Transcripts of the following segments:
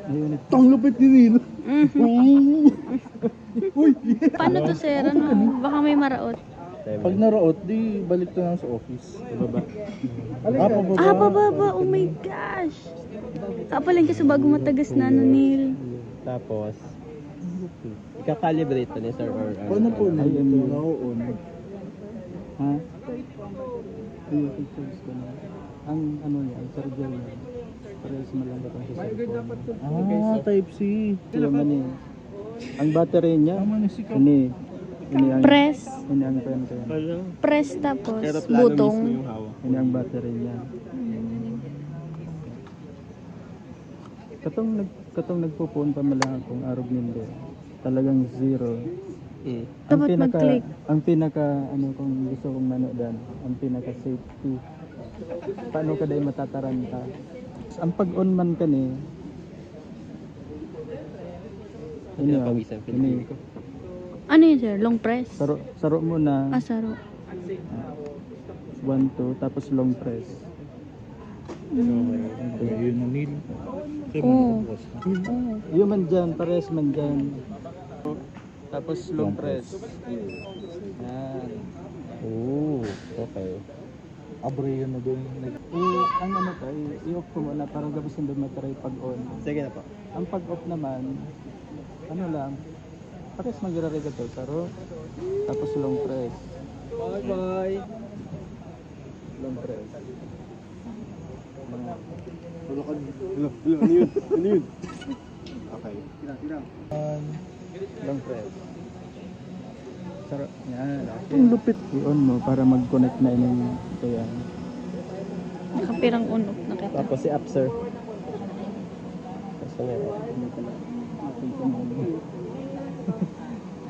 Ayun, ang lupit ni Neil. Uy! Paano to, sir? Ano? Baka may maraot. Pag naraot, di balik to lang sa office. Pababa. Pababa. Ah, pababa. Oh my gosh. Kapalan kasi bago matagas na, ano, Neil. Tapos, ika-calibrate to ni sir or Paano po na yun? Naka-on. Ha? Yung pictures ko na. Ang ano niya, ang charger niya. Parehas malambot ang sa cellphone. Ah, type C. Naman eh. Ang battery niya, ini ang Press. ini ang pen ko yan. Press tapos Aeroplano butong. mismo yung hawak. Ini ang battery niya. Katong nagpupuon pa malang akong arog ninde. Talagang zero. Dapat mag-click. Ang pinaka ano kung gusto kong manodan, ang pinaka safety. Paano ka dahil matataranta? Ang pag-on man ka ni ini Yan, pawisan, ini Ano yun, sir? Long press? saro mo na Ah, saro. 1 2 tapos long press. Yun ang nil. Oo. Yun man dyan, pares man dyan. Tapos long press. Yan. Oh, okay. Abre yun na doon. Ang ano to, i-off ko muna para gabos hindi matry pag-on. Sige na po. Ang pag-off naman, ano lang, pares mag-rarega to, saro. Tapos long press. Bye-bye. Long press. Ano yun? Ano yun? Okay. Long press. Saro. Yan. Ang lupit. I-on mo para mag-connect na yung ito yan. Nakapirang unok na kita. Tapos si up, sir. Tapos na yun.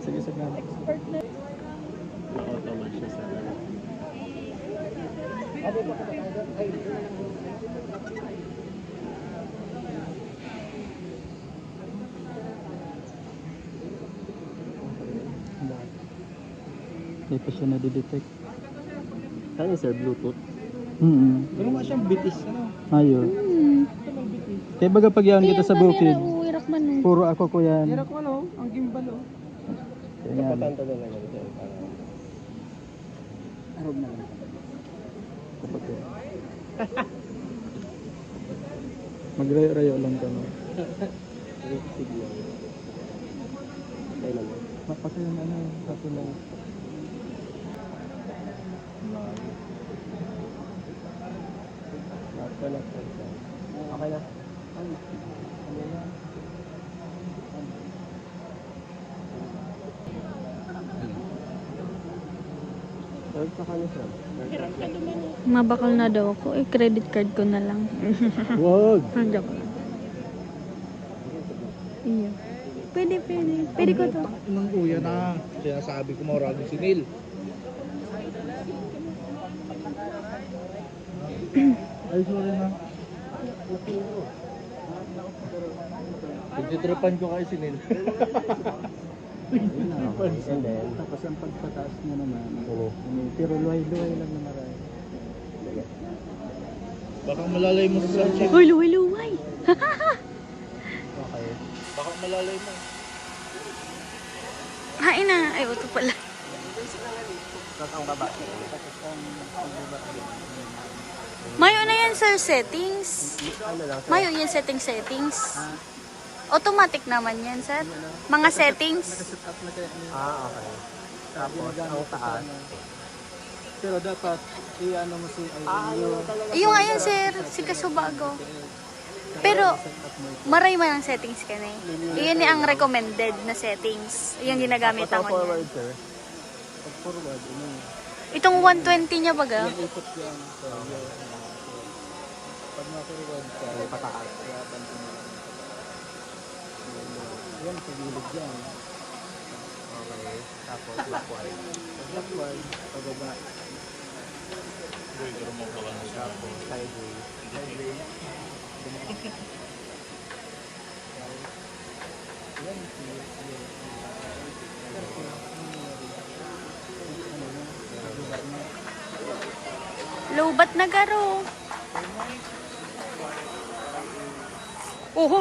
Sige, sige. Na-automat siya sa Hindi pa siya nadidetect. Ano yun, sir? Bluetooth? Pero nga siyang bitis. Ayun. Kaya baga pag yan kita sa bukid, Uwirak man, no? puro ako ko yan. Hirap ko no, ang gimbal oh. Kaya nga. Patanta na lang yun, sir. Arog na lang. Kapag yan. Magrayo-rayo lang ka, no? Signal. Kaya naman. Kasi yung ano, kasi lang. Okay na. Third pa kami, sir. Mabakal na daw ako. Eh, credit card ko na lang. Wag! Joke lang. Iyo. Pwede. Pwede ko to. Nang kuya na. Sinasabi ko maraming sinil. Ay, sorry na. Pagtitripan ko kayo sinil. And then, Tapos ang pagpataas niya naman. Oo. Pero luway-luway lang na maray. Baka malalay mo sa check. Uy, luway. okay. Baka malalay mo. Hain na. Ay, ito pala. Tapos ang baba. Mayo na yan, sir, settings. Ano lang, sir? Mayo yan, settings. Automatic naman yan, sir. Mga settings. Ah, okay. Tapos, ang taas. Pero dapat, i-ano mo si Yung nga yan, sir. Si Kasubago. Pero, maray man ang settings ka na eh. Iyon ang recommended na settings. Yung ginagamit Tapos, ako ang forward, niya. sir. Pag forward, Itong 120 niya baga. ikot yan. So, pag na-forward ka, May pataas. yan, sa gilid yan. Okay. Tapos, backward. Pag backward, pababa. Tapos, sideways. Lobat na garo. Oho.